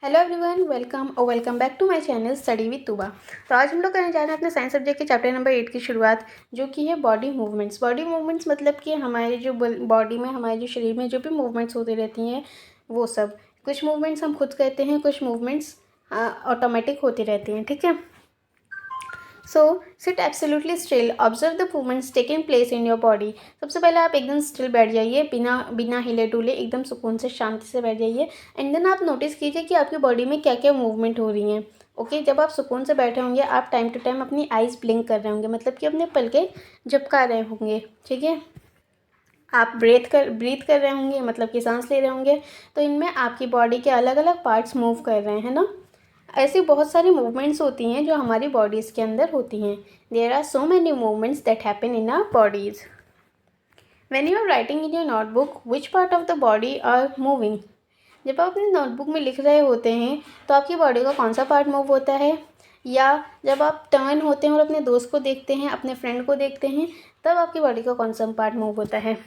Hello everyone, welcome back to my channel study with Tuba. तो आज हम लोग करने जा रहे हैं अपने साइंस सब्जेक्ट के चैप्टर नंबर 8 की शुरुआत, जो कि है बॉडी मूवमेंट्स। बॉडी मूवमेंट्स मतलब कि हमारे जो बॉडी में, हमारे जो शरीर में जो भी मूवमेंट्स होती रहती हैं वो सब। कुछ मूवमेंट्स हम खुद करते हैं, कुछ मूवमेंट्स ऑटोमेटिक होती रहती हैं, ठीक है। So sit absolutely still, observe the movements taking place in your body. सबसे पहले आप एकदम स्टिल बैठ जाइए, बिना हिले डुले एकदम सुकून से शांति से बैठ जाइए। एंड देन आप नोटिस कीजिए कि आपकी बॉडी में क्या क्या मूवमेंट हो रही हैं। ओके, जब आप सुकून से बैठे होंगे, आप टाइम टू टाइम अपनी आइज़ ब्लिंक कर रहे होंगे, मतलब कि अपने पलके झपका रहे होंगे, ठीक है। आप ब्रीथ कर रहे होंगे, मतलब कि सांस ले रहे होंगे। तो इनमें आपकी बॉडी के अलग अलग पार्ट्स मूव कर रहे हैं ना। ऐसी बहुत सारी मूवमेंट्स होती हैं जो हमारी बॉडीज़ के अंदर होती हैं। There are so many movements that happen in our bodies. When you are writing in your notebook, which part of the body are moving. जब आप अपनी नोटबुक में लिख रहे होते हैं तो आपकी बॉडी का कौन सा पार्ट मूव होता है। या जब आप टर्न होते हैं और अपने दोस्त को देखते हैं, अपने फ्रेंड को देखते हैं, तब आपकी बॉडी का कौन सा पार्ट मूव होता है।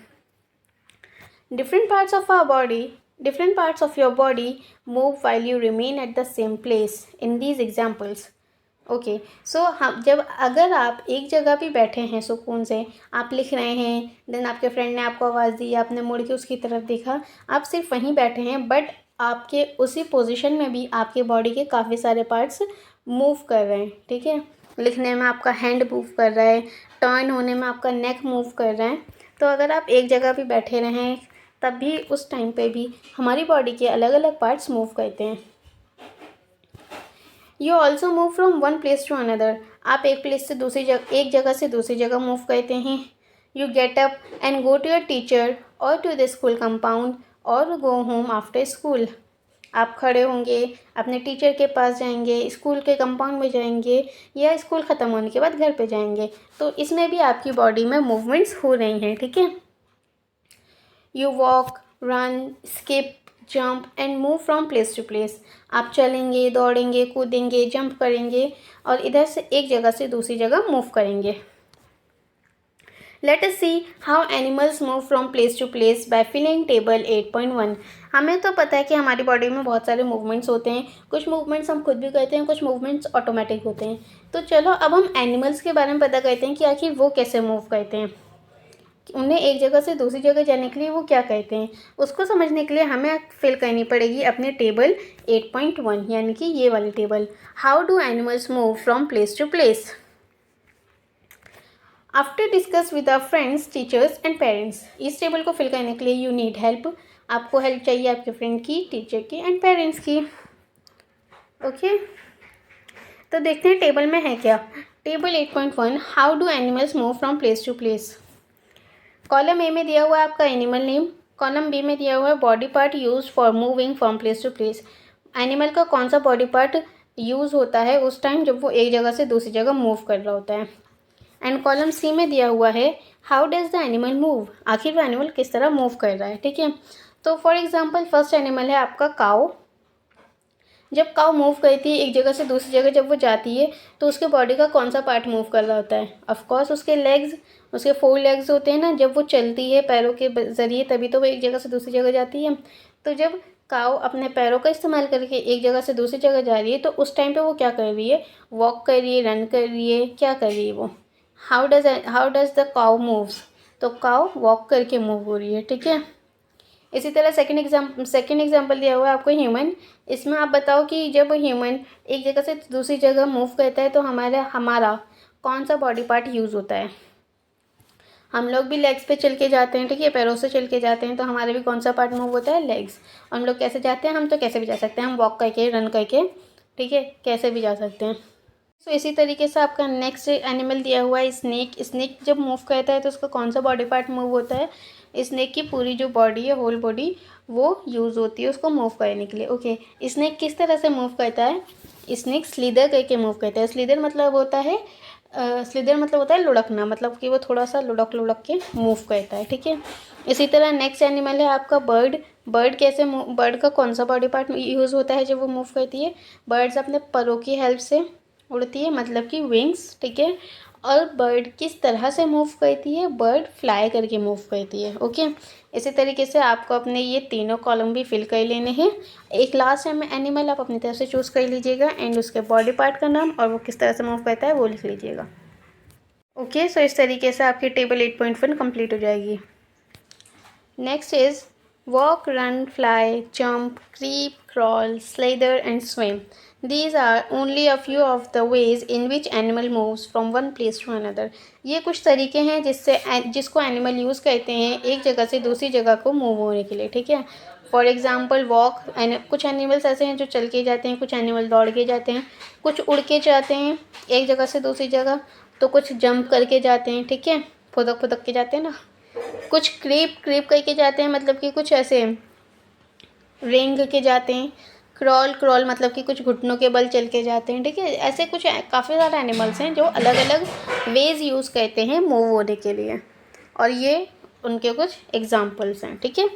Different parts of our body, different parts of your body move while you remain at the same place in these examples. Okay, so हम जब अगर आप एक जगह भी बैठे हैं सुकून से, आप लिख रहे हैं, देन आपके फ्रेंड ने आपको आवाज़ दी, आपने मुड़ के उसकी तरफ देखा, आप सिर्फ वहीं बैठे हैं, बट आपके उसी पोजीशन में भी आपके बॉडी के काफ़ी सारे पार्ट्स मूव कर रहे हैं, ठीक है। लिखने में आपका हैंड मूव कर रहा है, टर्न होने में आपका नेक मूव कर रहा है। तो अगर आप एक जगह भी बैठे रहें तब भी उस टाइम पे भी हमारी बॉडी के अलग अलग पार्ट्स मूव करते हैं। You also move from one place to another. आप एक जगह से दूसरी जगह मूव करते हैं। You get up and go to your teacher और टू द स्कूल कंपाउंड और गो होम आफ्टर स्कूल। आप खड़े होंगे, अपने टीचर के पास जाएंगे, स्कूल के कंपाउंड में जाएंगे, या स्कूल ख़त्म होने के बाद घर पे जाएंगे। तो इसमें भी आपकी बॉडी में मूवमेंट्स हो रही हैं, ठीक है। You walk, run, skip, jump and move from place to place. आप चलेंगे, दौड़ेंगे, कूदेंगे, जंप करेंगे और इधर से एक जगह से दूसरी जगह मूव करेंगे। Let us see how animals move from place to place by filling table 8.1। हमें तो पता है कि हमारी बॉडी में बहुत सारे मूवमेंट्स होते हैं। कुछ मूवमेंट्स हम खुद भी करते हैं, कुछ मूवमेंट्स ऑटोमेटिक होते हैं। तो चलो अब हम एनिमल्स के बारे में पता करते हैं कि आखिर वो कैसे मूव करते हैं, उन्हें एक जगह से दूसरी जगह जाने के लिए वो क्या कहते हैं। उसको समझने के लिए हमें फिल करनी पड़ेगी अपने टेबल 8.1, यानी कि ये वाली table. How do animals move from place to place. After discuss with our friends, teachers and parents. इस टेबल को फिल करने के लिए यू नीड हेल्प। आपको हेल्प चाहिए आपके फ्रेंड की, टीचर की एंड पेरेंट्स की। ओके, तो देखते हैं टेबल में है क्या। Table 8.1, how do animals move from place to place. Column A में दिया हुआ है आपका एनिमल नेम, कॉलम बी में दिया हुआ है body part use for moving from place to place. Animal का कौन सा बॉडी पार्ट यूज़ होता है उस टाइम जब वो एक जगह से दूसरी जगह मूव कर रहा होता है। एंड कॉलम सी में दिया हुआ है how does the animal move, आखिर वो एनिमल किस तरह मूव कर रहा है, ठीक है। तो फॉर एग्जाम्पल फर्स्ट एनिमल है आपका काऊ। जब काऊ मूव करती है एक जगह से दूसरी जगह जब वो जाती है, तो उसके बॉडी का कौन सा पार्ट मूव कर रहा होता है। ऑफकोर्स उसके लेग्स, उसके 4 लेग्स होते हैं ना। जब वो चलती है पैरों के ज़रिए तभी तो वो एक जगह से दूसरी जगह जाती है। तो जब काऊ अपने पैरों का इस्तेमाल करके एक जगह से दूसरी जगह जा रही है, तो उस टाइम पे वो क्या कर रही है, वॉक कर रही है, रन कर रही है, क्या कर रही है वो। How does the cow moves, तो काऊ वॉक करके मूव हो रही है, ठीक है। इसी तरह सेकंड एग्जांपल दिया हुआ है आपको ह्यूमन। इसमें आप बताओ कि जब ह्यूमन एक जगह से दूसरी जगह मूव करता है तो हमारा कौन सा बॉडी पार्ट यूज़ होता है। हम लोग भी लेग्स पे चल के जाते हैं, ठीक है, पैरों से चल के जाते हैं, तो हमारे भी कौन सा पार्ट मूव होता है, लेग्स। हम लोग कैसे जाते हैं, हम तो कैसे भी जा सकते हैं, हम वॉक करके, रन करके, ठीक है, कैसे भी जा सकते हैं। तो इसी तरीके से आपका नेक्स्ट एनिमल दिया हुआ है स्नेक। स्नेक जब मूव करता है तो उसका कौन सा बॉडी पार्ट मूव होता है। स्नेक की पूरी जो बॉडी है, होल बॉडी, वो यूज़ होती है उसको मूव करने के लिए। ओके, स्नेक किस तरह से मूव करता है। स्नेक स्लीदर करके मूव करता है। स्लीदर मतलब होता है लुढ़कना, मतलब कि वो थोड़ा सा लुढ़क लुढ़क के मूव करता है, ठीक है। इसी तरह नेक्स्ट एनिमल है आपका बर्ड। बर्ड का कौन सा बॉडी पार्ट यूज़ होता है जब वो मूव करती है। बर्ड्स अपने परों की हेल्प से उड़ती है, मतलब कि विंग्स, ठीक है। और बर्ड किस तरह से मूव करती है, बर्ड फ्लाई करके मूव करती है। ओके, इसी तरीके से आपको अपने ये तीनों कॉलम भी फिल कर लेने हैं। एक लास्ट एनिमल आप अपनी तरफ से चूज़ कर लीजिएगा एंड उसके बॉडी पार्ट का नाम और वो किस तरह से मूव करता है वो लिख लीजिएगा। ओके, सो इस तरीके से आपकी टेबल 8.1 कंप्लीट हो जाएगी। Next is walk, run, fly, jump, creep, crawl, slither and swim. These are only a few of the ways in which animal moves from one place to another. ये कुछ तरीके हैं जिसको एनिमल यूज़ करते हैं एक जगह से दूसरी जगह को मूव होने के लिए। ठीक है, फॉर एग्जाम्पल वॉक, कुछ एनिमल्स ऐसे हैं जो चल के जाते हैं, कुछ एनिमल दौड़ के जाते हैं, कुछ उड़ के जाते हैं एक जगह से दूसरी जगह, तो कुछ जंप करके जाते हैं। ठीक है, फुदक फुदक के जाते हैं ना, कुछ क्रीप करके जाते हैं, मतलब कि कुछ ऐसे रेंग के जाते हैं। क्रॉल मतलब कि कुछ घुटनों के बल चल के जाते हैं। ठीक है, ऐसे कुछ काफ़ी सारे एनिमल्स हैं जो अलग अलग वेज यूज़ करते हैं मूव होने के लिए, और ये उनके कुछ एग्जाम्पल्स हैं। ठीक है,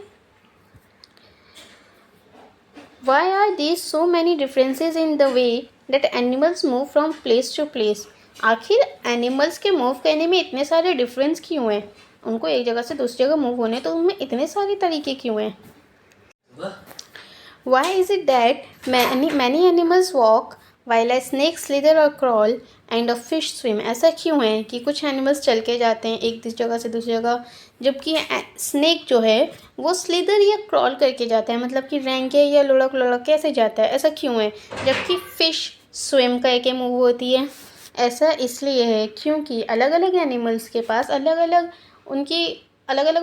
why are these so many differences in the way that animals move from place to place. आखिर एनिमल्स के मूव करने में इतने सारे डिफरेंस क्यों हैं, उनको एक जगह से दूसरी जगह मूव होने तो उनमें इतने सारे तरीके क्यों हैं। Why is it that many animals walk while a snake slither or crawl and a fish swim? ऐसा क्यों है कि कुछ एनिमल्स चल के जाते हैं एक जगह से दूसरी जगह, जबकि स्नेक जो है वो स्लिदर या क्रॉल करके जाता है, मतलब कि रेंग के या लुढ़क लुढ़क के ऐसे जाता है। ऐसा क्यों है, जबकि फिश स्विम करके मूव होती है। ऐसा इसलिए है क्योंकि अलग अलग एनिमल्स के पास अलग अलग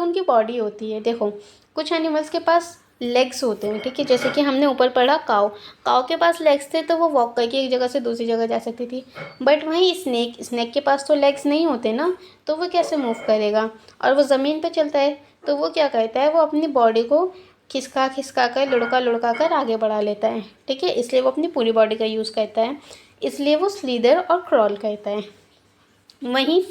उनकी बॉडी होती है। देखो, कुछ एनिमल्स के पास लेग्स होते हैं। ठीक है, जैसे कि हमने ऊपर पढ़ा काऊ के पास लेग्स थे तो वो वॉक करके एक जगह से दूसरी जगह जा सकती थी। बट वहीं स्नेक के पास तो लेग्स नहीं होते ना, तो वो कैसे मूव करेगा, और वो ज़मीन पे चलता है तो वो क्या करता है, वो अपनी बॉडी को खिसका कर लुढ़का कर आगे बढ़ा लेता है। ठीक है, इसलिए वो अपनी पूरी बॉडी का यूज़ करता है, इसलिए वो स्लीदर और क्रॉल करता है। वहीं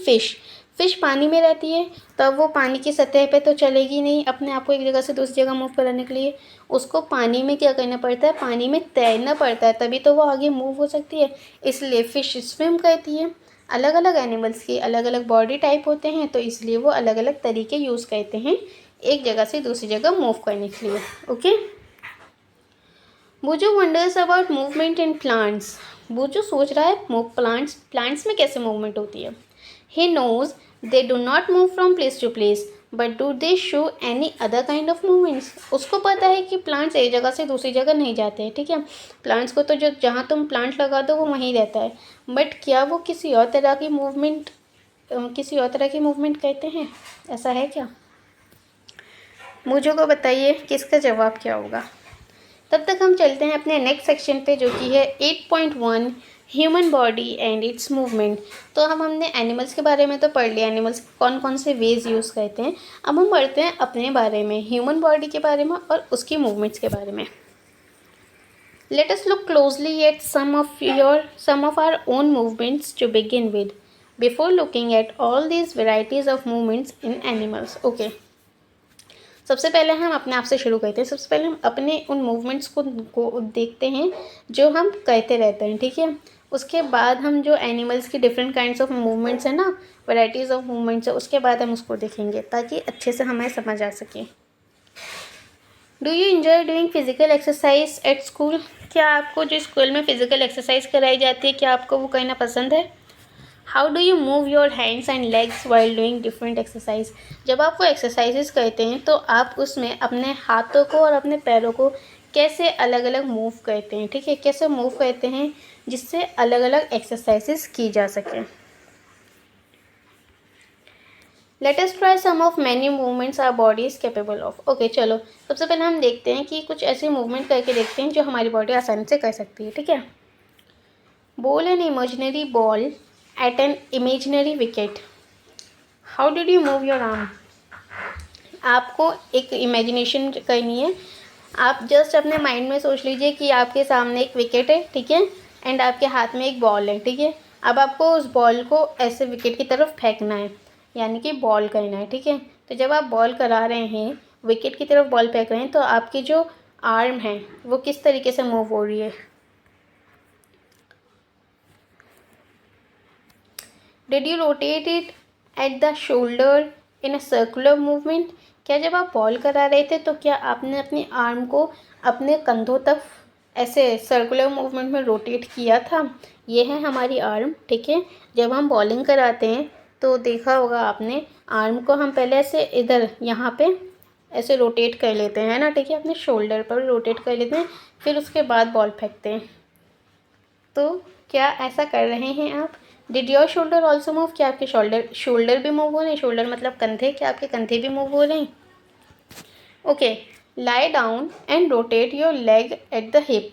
फिश पानी में रहती है, तब वो पानी की सतह पे तो चलेगी नहीं अपने आप को एक जगह से दूसरी जगह मूव कराने के लिए, उसको पानी में क्या करना पड़ता है, पानी में तैरना पड़ता है, तभी तो वो आगे मूव हो सकती है। इसलिए फ़िश स्विम करती है। अलग अलग एनिमल्स की अलग अलग बॉडी टाइप होते हैं, तो इसलिए वो अलग अलग तरीके यूज़ करते हैं एक जगह से दूसरी जगह मूव करने के लिए। Okay, Buju wonders about movement in plants. Buju सोच रहा है प्लांट्स में कैसे मूवमेंट होती है। He knows they do not move from place to place, but do they show any other kind of movements? उसको पता है कि प्लांट्स एक जगह से दूसरी जगह नहीं जाते हैं। ठीक है, प्लांट्स को तो जो जहाँ तुम प्लांट लगा दो वो वहीं रहता है, बट क्या वो किसी और तरह की मूवमेंट करते हैं, ऐसा है क्या? मुझे को बताइए किसका जवाब क्या होगा। तब तक हम चलते हैं अपने नेक्स्ट सेक्शन पे, जो कि है 8.1 human body and it's movement. तो हमने एनिमल्स के बारे में तो पढ़ लिया, एनिमल्स कौन कौन से वेज यूज़ करते हैं। अब हम पढ़ते हैं अपने बारे में, ह्यूमन बॉडी के बारे में और उसकी मूवमेंट्स के बारे में। Let us look closely at some of our own movements to begin with before looking at all these varieties of movements in animals. Okay, सबसे पहले हम अपने आप से शुरू करते हैं। सबसे पहले हम अपने उन मूवमेंट्स को देखते हैं जो हम करते रहते हैं। ठीक है, उसके बाद हम जो एनिमल्स की डिफरेंट काइंड्स ऑफ मूवमेंट्स हैं ना, वैराइटीज़ ऑफ मूवमेंट्स है, उसके बाद हम उसको देखेंगे ताकि अच्छे से हमें समझ आ सके। Do you enjoy doing physical exercise at school? क्या आपको जो स्कूल में फ़िज़िकल एक्सरसाइज कराई जाती है, क्या आपको वो करना पसंद है? How do you move your hands and legs while doing different exercise? जब आप वो एक्सरसाइजेस करते हैं तो आप उसमें अपने हाथों को और अपने पैरों को कैसे अलग अलग मूव करते हैं। ठीक है, कैसे मूव करते हैं जिससे अलग अलग एक्सरसाइजेस की जा सकें। Let us try some of many movements our body is capable of. Okay, चलो सबसे पहले हम देखते हैं कि कुछ ऐसे मूवमेंट करके देखते हैं जो हमारी बॉडी आसानी से कर सकती है। ठीक है, बोल an imaginary ball at an imaginary wicket. How did you move your arm? आपको एक इमेजिनेशन करनी है। आप जस्ट अपने माइंड में सोच लीजिए कि आपके सामने एक विकेट है। ठीक है, एंड आपके हाथ में एक बॉल है। ठीक है, अब आपको उस बॉल को ऐसे विकेट की तरफ फेंकना है, यानी कि बॉल करना है। ठीक है, तो जब आप बॉल करा रहे हैं, विकेट की तरफ बॉल फेंक रहे हैं, तो आपकी जो आर्म है वो किस तरीके से मूव हो रही है। Did you rotate it at the shoulder in a circular movement? क्या जब आप बॉल करा रहे थे तो क्या आपने अपनी आर्म को अपने कंधों तक ऐसे सर्कुलर मूवमेंट में रोटेट किया था? ये है हमारी आर्म, ठीक है। जब हम बॉलिंग कराते हैं तो देखा होगा आपने, आर्म को हम पहले ऐसे इधर यहाँ पे ऐसे रोटेट कर लेते हैं ना, ठीक है, अपने शोल्डर पर रोटेट कर लेते हैं, फिर उसके बाद बॉल फेंकते हैं। तो क्या ऐसा कर रहे हैं आप? Did your shoulder also move? क्या आपके शोल्डर भी मूव हो रहे हैं? शोल्डर मतलब कंधे, क्या आपके कंधे भी मूव हो रहे हैं? Okay, lie down and rotate your leg at the hip.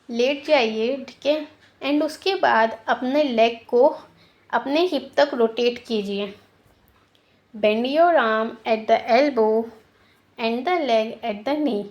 लेट जाइए, ठीक है, एंड उसके बाद अपने लेग को अपने हिप तक रोटेट कीजिए। Bend your arm at the elbow and the leg at the knee.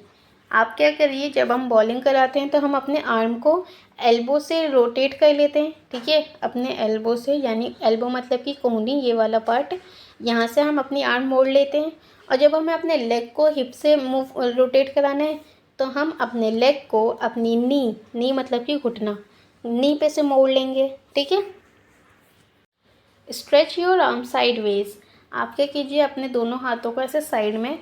आप क्या करिए, जब हम बॉलिंग कराते हैं तो हम अपने आर्म को एल्बो से रोटेट कर लेते हैं, ठीक है, अपने एल्बो से, यानी एल्बो मतलब कि कोहनी, ये वाला पार्ट, यहाँ से हम अपनी आर्म मोड़ लेते हैं। और जब हमें अपने लेग को हिप से मूव रोटेट कराना है तो हम अपने लेग को अपनी नी मतलब कि घुटना, नी पे से मोड़ लेंगे, ठीक है। Stretch your arm sideways. आप क्या कीजिए, अपने दोनों हाथों को ऐसे साइड में,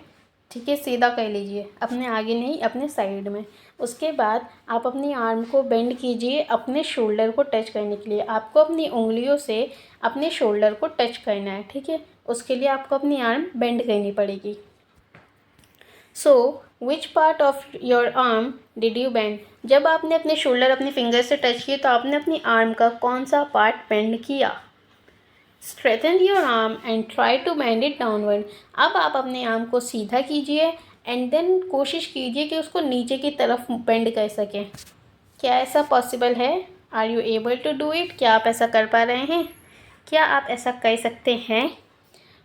ठीक है, सीधा कर लीजिए, अपने आगे नहीं, अपने साइड में। उसके बाद आप अपनी आर्म को बेंड कीजिए अपने शोल्डर को टच करने के लिए। आपको अपनी उंगलियों से अपने शोल्डर को टच करना है, ठीक है। उसके लिए आपको अपनी आर्म बेंड करनी पड़ेगी। So which part of your arm did you bend? जब आपने अपने शोल्डर अपने फिंगर से टच किए तो आपने अपनी आर्म का कौन सा पार्ट बेंड किया? Straighten your arm and try to bend it downward. अब आप अपने आर्म को सीधा कीजिए एंड देन कोशिश कीजिए कि उसको नीचे की तरफ बेंड कर सकें। क्या ऐसा पॉसिबल है? Are you able to do it? क्या आप ऐसा कर पा रहे हैं? क्या आप ऐसा कर सकते हैं?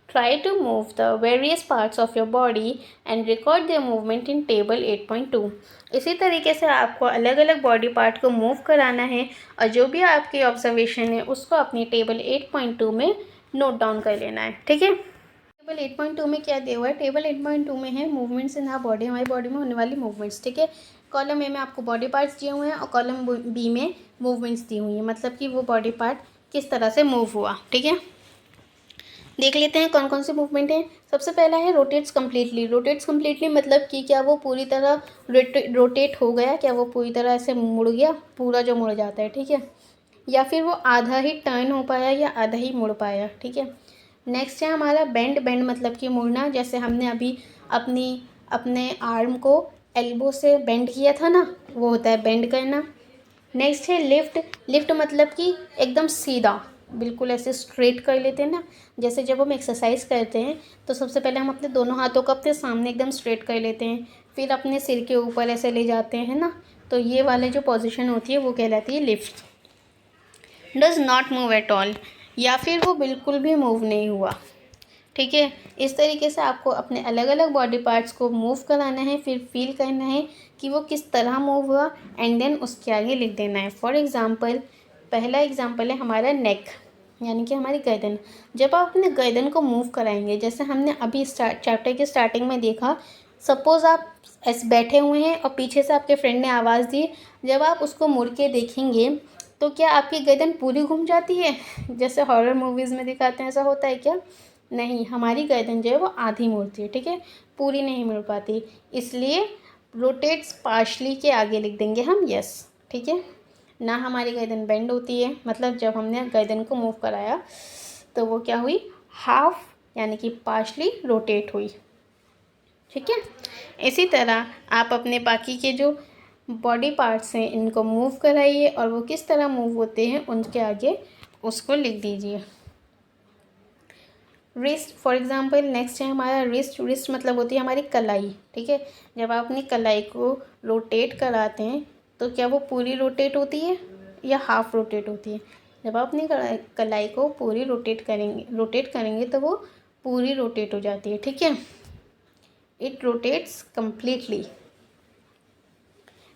Try to move the various parts of your body and record their movement in table 8.2। इसी तरीके से आपको अलग अलग बॉडी पार्ट को मूव कराना है और जो भी आपकी ऑब्जर्वेशन है उसको अपनी टेबल 8.2 में नोट डाउन कर लेना है, ठीक है। टेबल 8.2 में क्या दिया हुआ है? टेबल 8.2 में है मूवमेंट्स इन आवर बॉडी, हमारी बॉडी में होने वाली मूवमेंट्स, ठीक है। कॉलम ए में आपको बॉडी पार्ट्स दिए हुए हैं और कॉलम बी में मूवमेंट्स दी हुई हैं, मतलब कि वो बॉडी पार्ट किस तरह से मूव हुआ, ठीक है। देख लेते हैं कौन कौन से मूवमेंट हैं। सबसे पहला है रोटेट्स कम्प्लीटली। रोटेट्स कम्प्लीटली मतलब कि क्या वो पूरी तरह रोटेट हो गया, क्या वो पूरी तरह ऐसे मुड़ गया, पूरा जो मुड़ जाता है, ठीक है, या फिर वो आधा ही टर्न हो पाया या आधा ही मुड़ पाया, ठीक है। नेक्स्ट है हमारा बेंड। बेंड मतलब कि मुड़ना, जैसे हमने अभी अपने आर्म को एल्बो से बेंड किया था ना, वो होता है बेंड करना। नेक्स्ट है लिफ्ट। लिफ्ट मतलब कि एकदम सीधा, बिल्कुल ऐसे स्ट्रेट कर लेते हैं ना, जैसे जब हम एक्सरसाइज करते हैं तो सबसे पहले हम अपने दोनों हाथों को अपने सामने एकदम स्ट्रेट कर लेते हैं, फिर अपने सिर के ऊपर ऐसे ले जाते हैं ना, तो ये वाले जो पोजीशन होती है वो कहलाती है lift. Does not move at all, या फिर वो बिल्कुल भी मूव नहीं हुआ, ठीक है। इस तरीके से आपको अपने अलग अलग बॉडी पार्ट्स को मूव कराना है, फिर फील करना है कि वो किस तरह मूव हुआ एंड देन उसके आगे लिख देना है। फॉर एग्ज़ाम्पल, पहला एग्ज़ाम्पल है हमारा नेक, यानी कि हमारी गर्दन। जब आप अपने गर्दन को मूव कराएंगे, जैसे हमने अभी चैप्टर के स्टार्टिंग में देखा, सपोज़ आप ऐसे बैठे हुए हैं और पीछे से आपके फ्रेंड ने आवाज़ दी, जब आप उसको मुड़ के देखेंगे तो क्या आपकी गर्दन पूरी घूम जाती है? जैसे हॉरर मूवीज़ में दिखाते हैं, ऐसा होता है क्या? नहीं, हमारी गर्दन जो है वो आधी मुड़ती है, ठीक है, पूरी नहीं मुड़ पाती। इसलिए रोटेट्स पार्शली के आगे लिख देंगे हम यस, ठीक है ना। हमारी गर्दन बेंड होती है, मतलब जब हमने गर्दन को मूव कराया तो वो क्या हुई? हाफ, यानी कि पार्शली रोटेट हुई, ठीक है। इसी तरह आप अपने बाकी के जो बॉडी पार्ट्स हैं इनको मूव कराइए और वो किस तरह मूव होते हैं उनके आगे उसको लिख दीजिए। रिस्ट, फॉर एग्जांपल नेक्स्ट है हमारा रिस्ट। रिस्ट मतलब होती है हमारी कलाई, ठीक है। जब आप अपनी कलाई को रोटेट कराते हैं तो क्या वो पूरी रोटेट होती है या हाफ रोटेट होती है? जब आप अपनी कलाई को पूरी रोटेट करेंगे तो वो पूरी रोटेट हो जाती है, ठीक है। It rotates completely.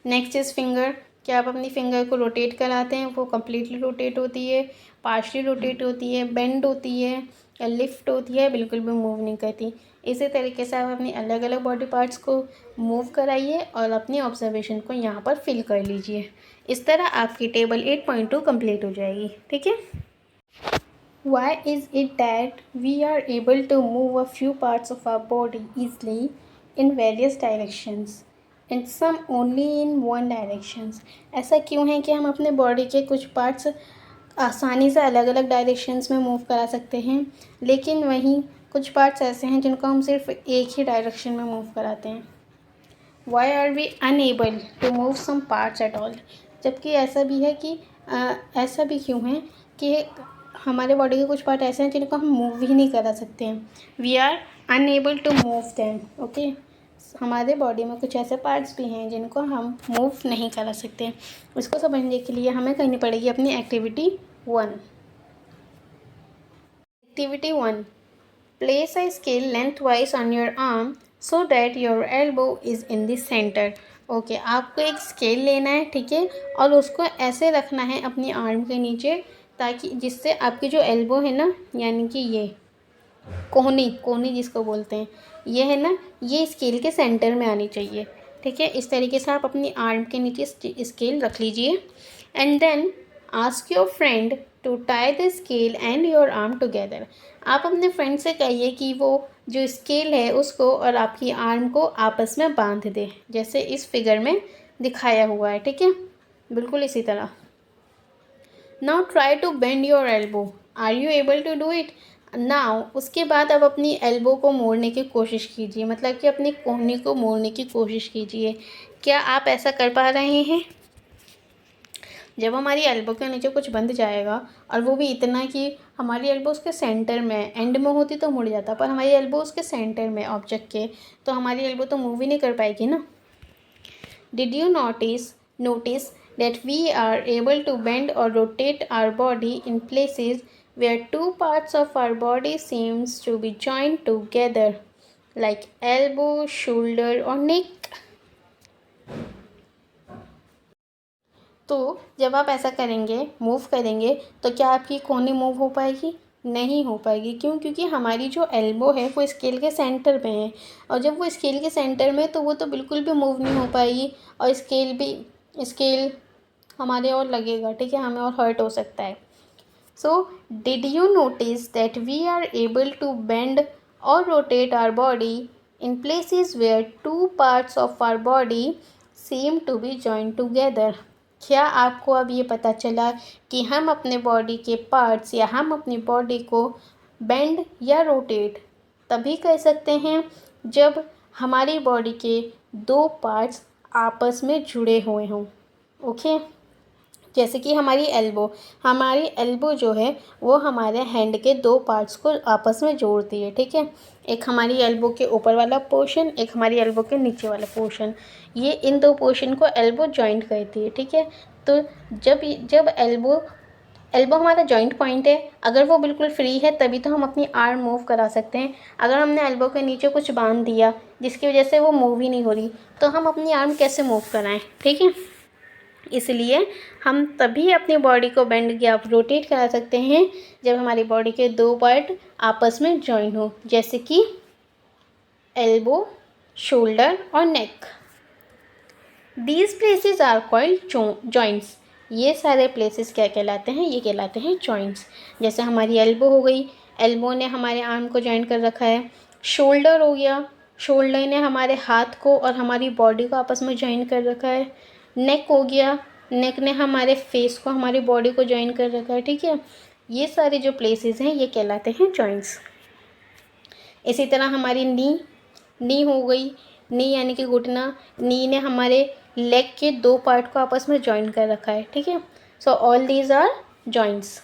Next is finger. क्या आप अपनी फिंगर को रोटेट कराते हैं, वो कम्प्लीटली रोटेट होती है, पार्शली रोटेट होती है, बेंड होती है या लिफ्ट होती है, बिल्कुल भी मूव नहीं करती। इसी तरीके से आप अपनी अलग अलग बॉडी पार्ट्स को मूव कराइए और अपनी ऑब्जर्वेशन को यहाँ पर फिल कर लीजिए। इस तरह आपकी टेबल 8.2 कंप्लीट हो जाएगी, ठीक है। Why is it that we are able to move a few parts of our body easily in various directions and some only in one directions? ऐसा क्यों है कि हम अपने बॉडी के कुछ पार्ट्स आसानी से अलग अलग डायरेक्शंस में मूव करा सकते हैं, लेकिन वहीं कुछ पार्ट्स ऐसे हैं जिनको हम सिर्फ एक ही डायरेक्शन में मूव कराते हैं? Why are we unable to move some parts at all? जबकि ऐसा भी है कि ऐसा भी क्यों है कि हमारे बॉडी के कुछ पार्ट ऐसे हैं जिनको हम मूव ही नहीं करा सकते हैं. We are unable to move them. Okay, हमारे बॉडी में कुछ ऐसे पार्ट्स भी हैं जिनको हम मूव नहीं करा सकते. इसको समझने के लिए हमें करनी पड़ेगी अपनी activity 1. Activity 1. Place a scale lengthwise on your arm so that your elbow is in the center. Okay, आपको एक स्केल लेना है, ठीक है, और उसको ऐसे रखना है अपनी आर्म के नीचे ताकि जिससे आपकी जो एल्बो है ना, यानी कि ये कोहनी जिसको बोलते हैं, ये है ना, ये स्केल के सेंटर में आनी चाहिए. ठीक है, इस तरीके से आप अपनी आर्म के नीचे स्केल रख लीजिए. And then ask your friend to tie the scale and your arm together. आप अपने फ्रेंड से कहिए कि वो जो स्केल है उसको और आपकी आर्म को आपस में बांध दे, जैसे इस फिगर में दिखाया हुआ है. ठीक है, बिल्कुल इसी तरह. Now try to bend your elbow. Are you able to do it? Now उसके बाद आप अपनी एल्बो को मोड़ने की कोशिश कीजिए, मतलब कि अपनी कोहनी को मोड़ने की कोशिश कीजिए. क्या आप ऐसा कर पा रहे हैं? जब हमारी एल्बो के नीचे कुछ बंध जाएगा, और वो भी इतना कि हमारी एल्बो उसके सेंटर में, एंड में होती तो मुड़ जाता, पर हमारी एल्बो उसके सेंटर में ऑब्जेक्ट के, तो हमारी एल्बो तो मूव ही नहीं कर पाएगी ना. Did you notice that we are able to bend or rotate our body in places where two parts of our body seems to be joined together, like elbow, shoulder or neck? तो जब आप ऐसा करेंगे, move करेंगे, तो क्या आपकी कोहनी मूव हो पाएगी? नहीं हो पाएगी. क्यों? क्योंकि हमारी जो एल्बो है वो स्केल के सेंटर में है, और जब वो स्केल के सेंटर में, तो वो तो बिल्कुल भी मूव नहीं हो पाएगी, और स्केल हमारे और लगेगा. ठीक है, हमें और हर्ट हो सकता है. So did you notice that we are able to bend और rotate our body in places where two parts of our body seem to be joint together? क्या आपको अब ये पता चला कि हम अपने बॉडी के पार्ट्स या हम अपनी बॉडी को बेंड या रोटेट तभी कर सकते हैं जब हमारी बॉडी के दो पार्ट्स आपस में जुड़े हुए हों. ओके, जैसे कि हमारी एल्बो जो है वो हमारे हैंड के दो पार्ट्स को आपस में जोड़ती है. ठीक है, एक हमारी एल्बो के ऊपर वाला पोर्शन, एक हमारी एल्बो के नीचे वाला पोर्शन, ये इन दो पोर्शन को एल्बो जॉइंट करती है. ठीक है, तो जब एल्बो हमारा जॉइंट पॉइंट है, अगर वो बिल्कुल फ्री है तभी तो हम अपनी आर्म मूव करा सकते हैं. अगर हमने एल्बो के नीचे कुछ बांध दिया जिसकी वजह से वो मूव ही नहीं हो रही, तो हम अपनी आर्म कैसे मूव कराएं? ठीक है, इसलिए हम तभी अपनी बॉडी को बेंड या रोटेट करा सकते हैं जब हमारी बॉडी के दो पार्ट आपस में जॉइन हो, जैसे कि एल्बो, शोल्डर और neck. These places are called joints. ये सारे प्लेसेस क्या कहलाते हैं? ये कहलाते हैं जॉइंट्स. जैसे हमारी एल्बो हो गई, एल्बो ने हमारे आर्म को जॉइन कर रखा है. शोल्डर हो गया, शोल्डर ने हमारे हाथ को और हमारी बॉडी को आपस में जॉइन कर रखा है. नेक हो गया, नेक ने हमारे फेस को, हमारी बॉडी को जॉइन कर रखा है. ठीक है, ये सारे जो प्लेसेस हैं ये कहलाते हैं जॉइंट्स. इसी तरह हमारी नी हो गई, नी यानी कि घुटना, नी ने हमारे लेग के दो पार्ट को आपस में जॉइन कर रखा है. ठीक है, so all these are joints.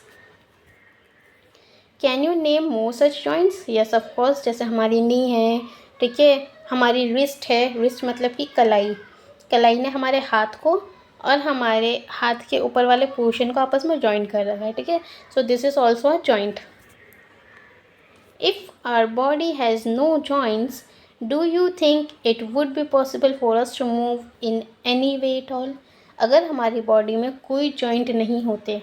Can you name more such joints? Yes of course. जैसे हमारी नी है, ठीक है, हमारी रिस्ट है, रिस्ट मतलब कि कलाई ने हमारे हाथ को और हमारे हाथ के ऊपर वाले पोर्शन को आपस में जॉइन कर रखा है. ठीक है, so this is also a joint. If our body has no joints, do you think it would be possible for us to move in any way at all? अगर हमारी बॉडी में कोई जॉइंट नहीं होते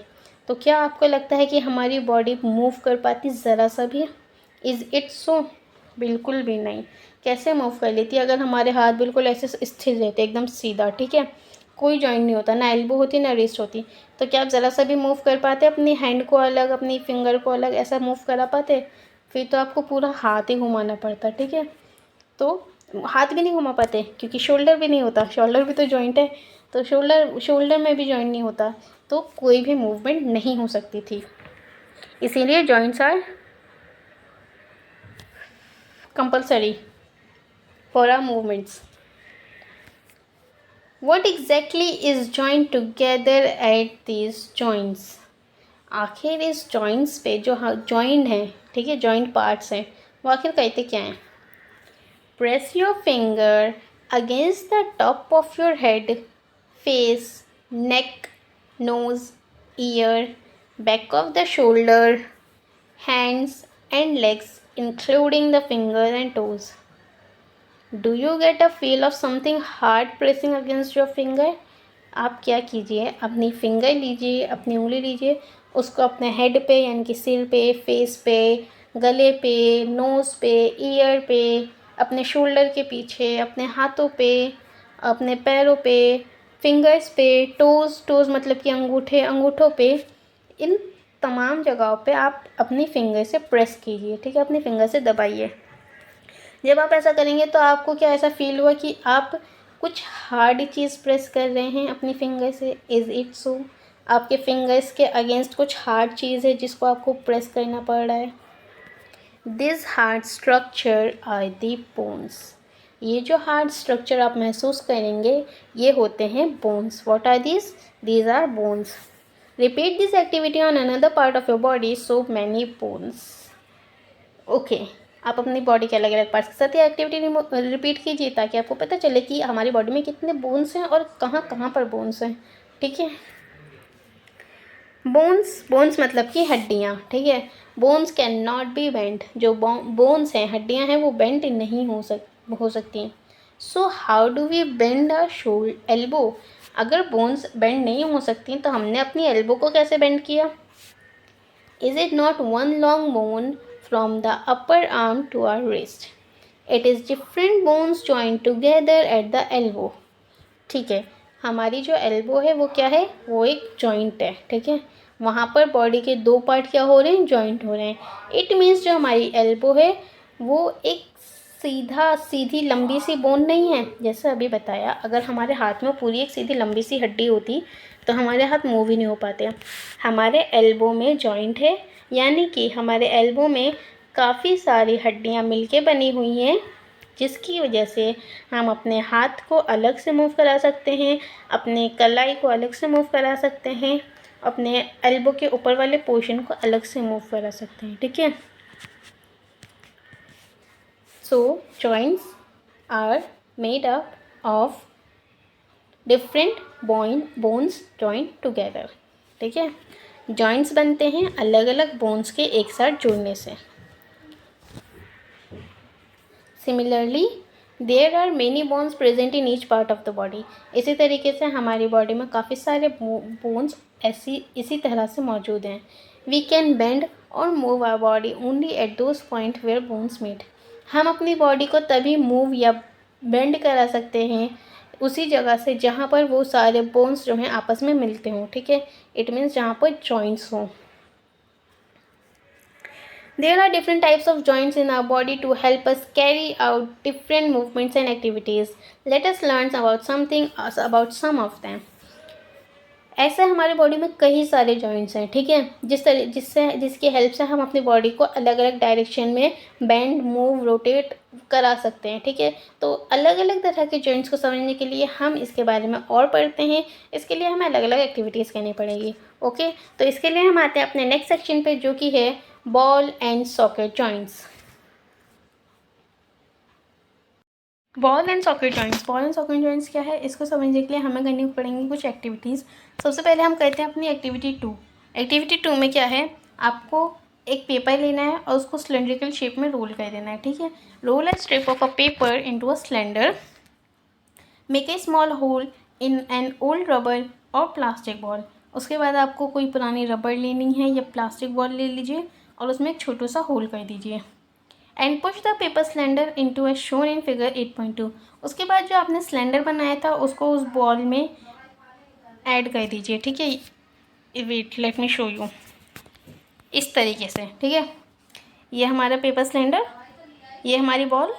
तो क्या आपको लगता है कि हमारी बॉडी मूव कर पाती ज़रा सा भी? Is it so? बिल्कुल भी नहीं. कैसे मूव कर लेती? अगर हमारे हाथ बिल्कुल ऐसे स्थिर रहते, एकदम सीधा. ठीक है, कोई जॉइंट नहीं होता, ना एल्बो होती ना रिस्ट होती। तो क्या आप ज़रा सा भी मूव कर पाते अपनी हैंड को अलग, अपनी फिंगर को अलग ऐसा मूव करा पाते? फिर तो आपको पूरा हाथ ही घुमाना पड़ता, ठीक है। तो हाथ भी नहीं घुमा पाते क्योंकि शोल्डर भी नहीं होता, शोल्डर भी तो जॉइंट है, तो शोल्डर में भी जॉइंट नहीं होता, तो कोई भी मूवमेंट नहीं हो सकती थी। इसीलिए joints are compulsory for our movements. What exactly is joined together at these joints? आखिर इस जॉइंट्स पे जो जॉइंट हैं, ठीक है, जॉइंट पार्ट्स हैं, वो आखिर कहते क्या हैं? Press your finger against the top of your head, face, neck, nose, ear, back of the shoulder, hands and legs including the finger and toes. Do you get a feel of something hard pressing against your finger? आप क्या कीजिए, अपनी finger लीजिए, अपनी उंगली लीजिए, उसको अपने हेड पे यानी कि सिर पे, फेस पे, गले पे, नोज़ पे, ईयर पे, अपने शोल्डर के पीछे, अपने हाथों पे, अपने पैरों पे, फिंगर्स पे, टोज़ मतलब कि अंगूठों पे, इन तमाम जगहों पे आप अपनी फिंगर से प्रेस कीजिए, ठीक है, अपनी फिंगर से दबाइए। जब आप ऐसा करेंगे तो आपको क्या ऐसा फील हुआ कि आप कुछ हार्ड चीज़ प्रेस कर रहे हैं अपनी फिंगर से? Is it so? आपके फिंगर्स के अगेंस्ट कुछ हार्ड चीज़ है जिसको आपको प्रेस करना पड़ रहा है। This hard structure are the bones. ये जो हार्ड स्ट्रक्चर आप महसूस करेंगे ये होते हैं bones. What are this? These are bones. Repeat this activity on another part of your body, so many bones. Okay, आप अपनी बॉडी के अलग अलग पार्ट्स के साथ ये एक्टिविटी रिपीट कीजिए ताकि आपको पता चले कि हमारी बॉडी में कितने बोन्स हैं और कहाँ कहाँ पर बोन्स हैं, ठीक है। बोन्स मतलब कि हड्डियाँ, ठीक है। Bones can not be bend. जो बोन्स हैं, हड्डियाँ हैं, वो बेंड नहीं हो सकती। So how do we bend a elbow? अगर बोन्स बेंड नहीं हो सकती तो हमने अपनी एल्बो को कैसे बेंड किया? Is it not one long bone from the upper arm to our wrist? It is different bones joined together at the elbow. ठीक है, हमारी जो एल्बो है वो क्या है? वो एक जॉइंट है, ठीक है। वहाँ पर बॉडी के दो पार्ट क्या हो रहे हैं? जॉइंट हो रहे हैं। इट मीन्स जो हमारी एल्बो है वो एक सीधी लंबी सी बोन नहीं है। जैसे अभी बताया, अगर हमारे हाथ में पूरी एक सीधी लंबी सी हड्डी होती तो हमारे हाथ मूव ही नहीं हो पाते। हमारे एल्बो में जॉइंट है, यानी कि हमारे एल्बो में काफ़ी सारी हड्डियाँ मिलके बनी हुई हैं, जिसकी वजह से हम अपने हाथ को अलग से मूव करा सकते हैं, अपने कलाई को अलग से मूव करा सकते हैं, अपने एल्बो के ऊपर वाले पोर्शन को अलग से मूव करा सकते हैं, ठीक है। So joints are made up of different bones joint together, ठीक है। जॉइंट्स बनते हैं अलग अलग बोन्स के एक साथ जुड़ने से। Similarly there are many bones present in each part of the body. इसी तरीके से हमारी बॉडी में काफ़ी सारे बोन्स इसी तरह से मौजूद हैं। We can bend or move our body only at those point where bones meet. हम अपनी बॉडी को तभी मूव या बेंड करा सकते हैं उसी जगह से जहाँ पर वो सारे बोन्स जो हैं आपस में मिलते हों, ठीक है। इट मीन्स जहाँ पर जॉइंट्स हों। There are different types of joints in our body to help us carry out different movements and activities. Let us learn about some of them. ऐसे हमारे बॉडी में कई सारे जॉइंट्स हैं, ठीक है, जिसकी हेल्प से हम अपनी बॉडी को अलग अलग डायरेक्शन में बेंड, मूव, रोटेट करा सकते हैं, ठीक है। तो अलग अलग तरह के जॉइंट्स को समझने के लिए हम इसके बारे में और पढ़ते हैं। इसके लिए हमें अलग अलग एक्टिविटीज़ करनी पड़ेगी, ओके। तो इसके लिए हम आते हैं अपने नेक्स्ट सेक्शन पे, जो कि है ball and socket joints. Ball and socket joints क्या है, इसको समझने के लिए हमें करनी पड़ेंगी कुछ एक्टिविटीज़। सबसे पहले हम करते हैं अपनी एक्टिविटी टू में क्या है, आपको एक पेपर लेना है और उसको सिलेंड्रिकल शेप में रोल कर देना है, ठीक है। Roll a strip of a paper into a cylinder, make a small hole in an old rubber or plastic ball. उसके बाद आपको कोई पुरानी रबर लेनी है या प्लास्टिक बॉल ले लीजिए और उसमें एक छोटा सा होल कर दीजिए। And push the paper cylinder into a shown in figure 8.2। उसके बाद जो आपने सिलेंडर बनाया था उसको उस बॉल में ऐड कर दीजिए, ठीक है। Wait let me show you, इस तरीके से, ठीक है। ये हमारा पेपर सिलेंडर, ये हमारी बॉल।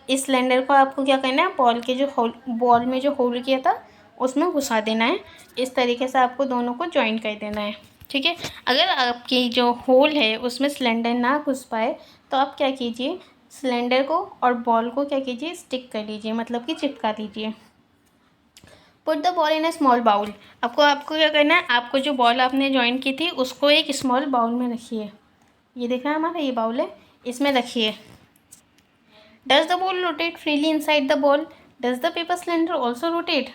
इस सिलेंडर को आपको क्या करना है, बॉल के जो होल, बॉल में जो होल किया था उसमें घुसा देना है। इस तरीके से आपको दोनों को जॉइन कर देना है, ठीक है। अगर आपकी जो होल है उसमें सिलेंडर ना घुस पाए तो आप क्या कीजिए, सिलेंडर को और बॉल को क्या कीजिए, स्टिक कर लीजिए, मतलब कि चिपका दीजिए। Put the ball in a small bowl. आपको क्या करना है, आपको जो बॉल आपने ज्वाइन की थी उसको एक स्मॉल बाउल में रखिए। ये देखा है हमारा, ये बाउल है, इसमें रखिए। Does the ball rotate freely inside the ball? Does the paper cylinder also rotate?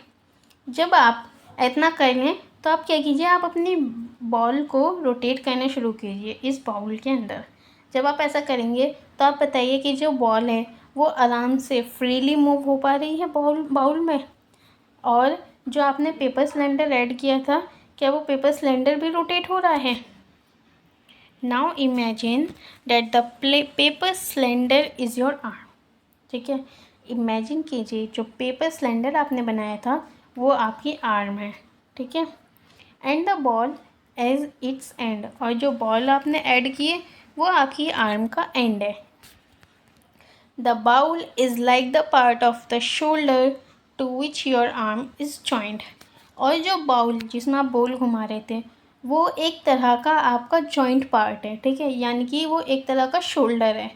जब आप इतना कर लें तो आप क्या कीजिए, आप अपनी बॉल को रोटेट करना शुरू कीजिए इस बाउल के अंदर। जब आप ऐसा करेंगे तो आप बताइए कि जो बॉल है वो आराम से फ्रीली मूव हो पा रही है बाउल में, और जो आपने पेपर सिलेंडर ऐड किया था क्या वो पेपर सिलेंडर भी रोटेट हो रहा है? Now imagine that the paper cylinder is your arm, ठीक है। इमेजिन कीजिए जो पेपर सिलेंडर आपने बनाया था वो आपकी आर्म है, ठीक है। And the ball as its end, और जो बॉल आपने ऐड किए वो आपकी आर्म का एंड है। The bowl is like the part of the shoulder to which your arm is joint, और जो बाउल जिसमें आप बॉल घुमा रहे थे वो एक तरह का आपका जॉइंट पार्ट है, ठीक है। यानी कि वो एक तरह का शोल्डर है,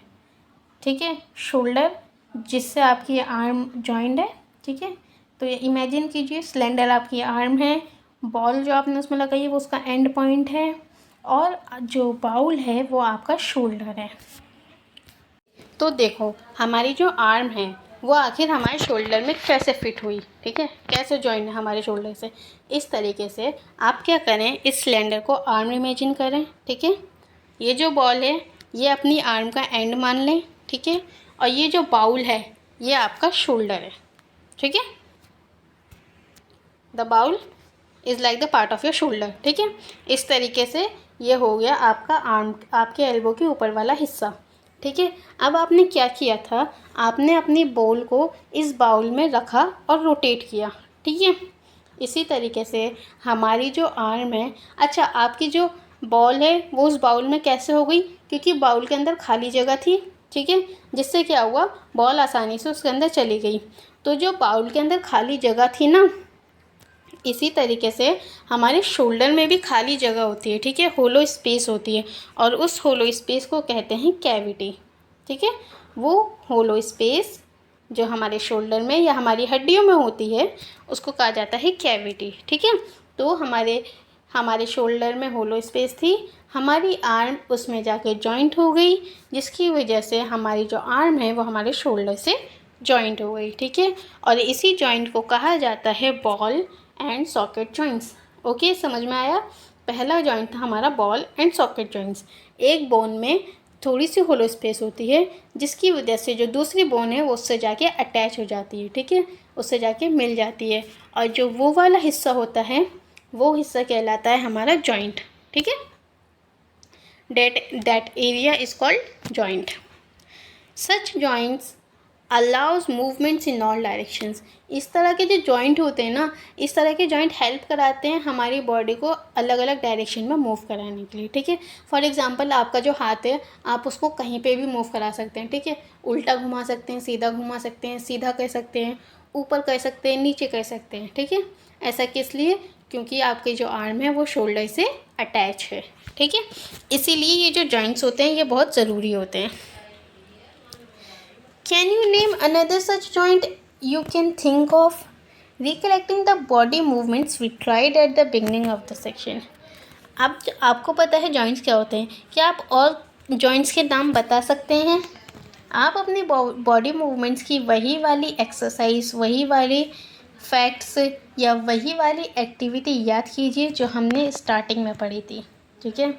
ठीक है, शोल्डर जिससे आपकी आर्म जॉइंट है, ठीक है। तो ये इमेजिन कीजिए सिलेंडर आपकी आर्म है, बॉल जो आपने उसमें लगाई है वो उसका एंड पॉइंट है, और जो बाउल है वो आपका शोल्डर है। तो देखो हमारी जो आर्म है वो आखिर हमारे शोल्डर में कैसे फिट हुई, ठीक है, कैसे जॉइन है हमारे शोल्डर से। इस तरीके से आप क्या करें, इस सिलेंडर को आर्म इमेजिन करें, ठीक है। ये जो बॉल है ये अपनी आर्म का एंड मान लें, ठीक है, और ये जो बाउल है ये आपका शोल्डर है, ठीक है। The bowl is like the part of your shoulder, ठीक है। इस तरीके से ये हो गया आपका आर्म, आपके एल्बो के ऊपर वाला हिस्सा, ठीक है। अब आपने क्या किया था, आपने अपनी बॉल को इस बाउल में रखा और रोटेट किया, ठीक है। इसी तरीके से हमारी जो आर्म है, अच्छा आपकी जो बॉल है वो उस बाउल में कैसे हो गई, क्योंकि बाउल के अंदर खाली जगह थी, ठीक है, जिससे क्या हुआ, बॉल आसानी से उसके अंदर चली गई। तो जो बाउल के अंदर खाली जगह थी ना, इसी तरीके से हमारे शोल्डर में भी खाली जगह होती है, ठीक है, होलो स्पेस होती है, और उस होलो स्पेस को कहते हैं कैविटी, ठीक है। वो होलो स्पेस जो हमारे शोल्डर में या हमारी हड्डियों में होती है उसको कहा जाता है कैविटी, ठीक है। तो हमारे शोल्डर में होलो स्पेस थी, हमारी आर्म उसमें जाके जॉइंट हो गई, जिसकी वजह से हमारी जो आर्म है वो हमारे शोल्डर से जॉइंट हो गई, ठीक है। और इसी जॉइंट को कहा जाता है ball and socket joints. Okay, समझ में आया। पहला जॉइंट था हमारा बॉल एंड सॉकेट जॉइंट्स। एक बोन में थोड़ी सी होलो स्पेस होती है जिसकी वजह से जो दूसरी बोन है वो उससे जाके अटैच हो जाती है, ठीक है, उससे जाके मिल जाती है, और जो वो वाला हिस्सा होता है वो हिस्सा कहलाता है हमारा जॉइंट, ठीक है। That area is called joint. Such joints allows movements in all directions. इस तरह के जो जॉइंट होते हैं ना, इस तरह के जॉइंट हेल्प कराते हैं हमारी बॉडी को अलग अलग डायरेक्शन में मूव कराने के लिए, ठीक है। फॉर एग्जांपल आपका जो हाथ है आप उसको कहीं पे भी मूव करा सकते हैं, ठीक है, उल्टा घुमा सकते हैं, सीधा घुमा सकते हैं, सीधा कर सकते हैं, ऊपर कर सकते हैं, नीचे कर सकते हैं, ठीक है। ऐसा किस लिए, क्योंकि आपके जो आर्म है वो शोल्डर से अटैच है, ठीक है। इसीलिए ये जो जॉइंट्स होते हैं ये बहुत ज़रूरी होते हैं। Can you name another such joint you can think of? Recollecting the body movements we tried at the beginning of the section. अब आपको पता है जॉइंट्स क्या होते हैं, क्या आप और जॉइंट्स के नाम बता सकते हैं? आप अपनी बॉडी मूवमेंट्स की वही वाली एक्सरसाइज, वही वाली फैक्ट्स या वही वाली एक्टिविटी याद कीजिए जो हमने स्टार्टिंग में पढ़ी थी, ठीक है।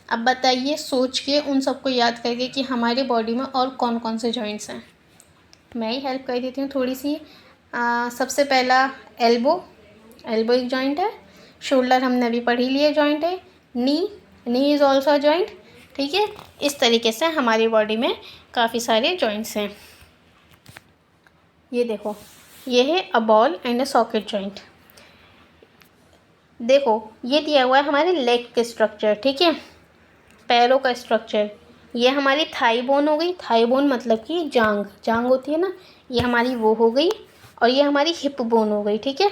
अब बताइए सोच के उन सबको याद करके कि हमारी बॉडी में और कौन कौन से जॉइंट्स हैं। मैं ही हेल्प कर देती हूँ थोड़ी सी। सबसे पहला एल्बो एक जॉइंट है। शोल्डर हमने अभी पढ़ ही लिया जॉइंट है। नी इज़ ऑल्सो अ जॉइंट, ठीक है। इस तरीके से हमारी बॉडी में काफ़ी सारे जॉइंट्स हैं। ये देखो, ये है a ball and a socket joint. देखो ये दिया हुआ है हमारे लेग के स्ट्रक्चर, ठीक है, पैरों का स्ट्रक्चर। ये हमारी थाई बोन हो गई, थाई बोन मतलब कि जांग, जांग होती है ना, ये हमारी वो हो गई। और ये हमारी हिप बोन हो गई, ठीक है,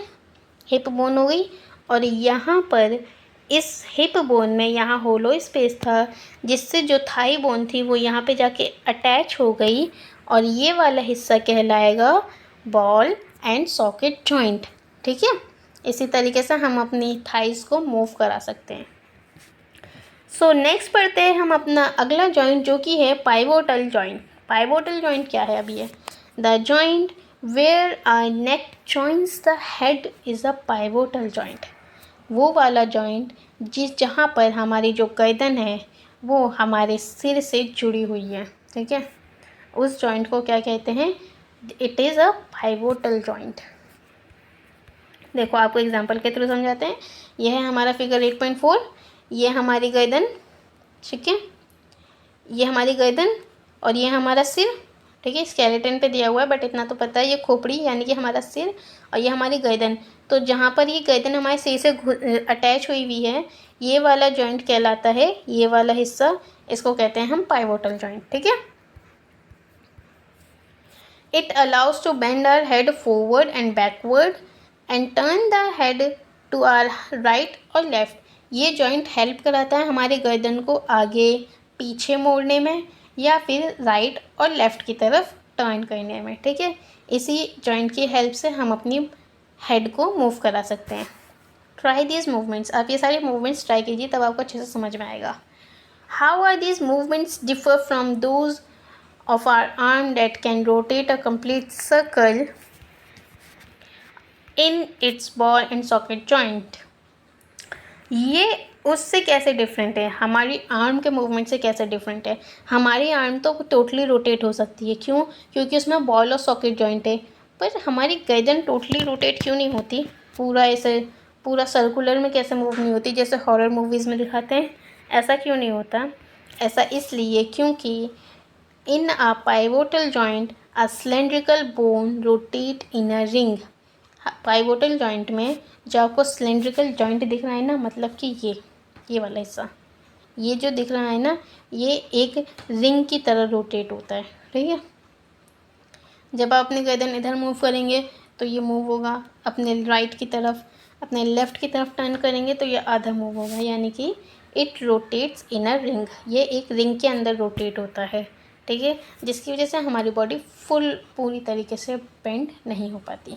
हिप बोन हो गई। और यहाँ पर इस हिप बोन में यहाँ होलो स्पेस था, जिससे जो थाई बोन थी वो यहाँ पे जाके अटैच हो गई, और ये वाला हिस्सा कहलाएगा बॉल एंड सॉकेट जॉइंट, ठीक है। इसी तरीके से हम अपनी थाइस को मूव करा सकते हैं। सो नेक्स्ट पढ़ते हैं हम अपना अगला जॉइंट, जो कि है पाइवोटल जॉइंट। पाइवोटल जॉइंट क्या है? अभी है the joint where are neck joints the head is a pivotal joint. वो वाला जॉइंट जहाँ पर हमारी जो गर्दन है वो हमारे सिर से जुड़ी हुई है, ठीक है, उस जॉइंट को क्या कहते हैं? It is a pivotal joint. देखो आपको एग्जांपल के थ्रू समझाते हैं। यह है हमारा फिगर 8.4, ये हमारी गर्दन, ठीक है, ये हमारी गर्दन और ये हमारा सिर, ठीक है, स्केलेटन पे दिया हुआ है बट इतना तो पता है, ये खोपड़ी यानी कि हमारा सिर, और ये हमारी गर्दन। तो जहाँ पर ये गर्दन हमारे सिर से अटैच हुई हुई है, ये वाला जॉइंट कहलाता है, ये वाला हिस्सा, इसको कहते हैं हम पाइवोटल जॉइंट, ठीक है। It allows to bend our head forward and backward and turn the head to our right or left. ये जॉइंट हेल्प कराता है हमारे गर्दन को आगे पीछे मोड़ने में या फिर राइट और लेफ़्ट की तरफ टर्न करने में, ठीक है। इसी जॉइंट की हेल्प से हम अपनी हेड को मूव करा सकते हैं। ट्राई दीज मूवमेंट्स, आप ये सारे मूवमेंट्स ट्राई कीजिए, तब आपको अच्छे से समझ में आएगा। How are these movements differ from those of our arm that can rotate a complete circle in its ball and socket joint। ये उससे कैसे डिफरेंट है? हमारी आर्म के मूवमेंट से कैसे डिफरेंट है? हमारी आर्म तो टोटली रोटेट हो सकती है, क्यों? क्योंकि उसमें बॉल और सॉकेट जॉइंट है। पर हमारी गर्दन टोटली रोटेट क्यों नहीं होती? पूरा ऐसे पूरा सर्कुलर में कैसे मूव नहीं होती जैसे हॉरर मूवीज़ में दिखाते हैं? ऐसा क्यों नहीं होता? ऐसा इसलिए क्योंकि in a pivotal joint a cylindrical bone rotate in a ring। Pivotal joint में जो आपको सिलेंड्रिकल जॉइंट दिख रहा है ना, मतलब कि ये वाला हिस्सा, ये जो दिख रहा है ना, ये एक रिंग की तरह रोटेट होता है, ठीक है। जब आप अपनी गर्दन इधर मूव करेंगे तो ये मूव होगा अपने राइट की तरफ, अपने लेफ़्ट की तरफ टर्न करेंगे तो ये आधा मूव होगा, यानी कि it rotates in a ring. ये एक रिंग के अंदर रोटेट होता है, ठीक है, जिसकी वजह से हमारी बॉडी पूरी तरीके से बेंड नहीं हो पाती।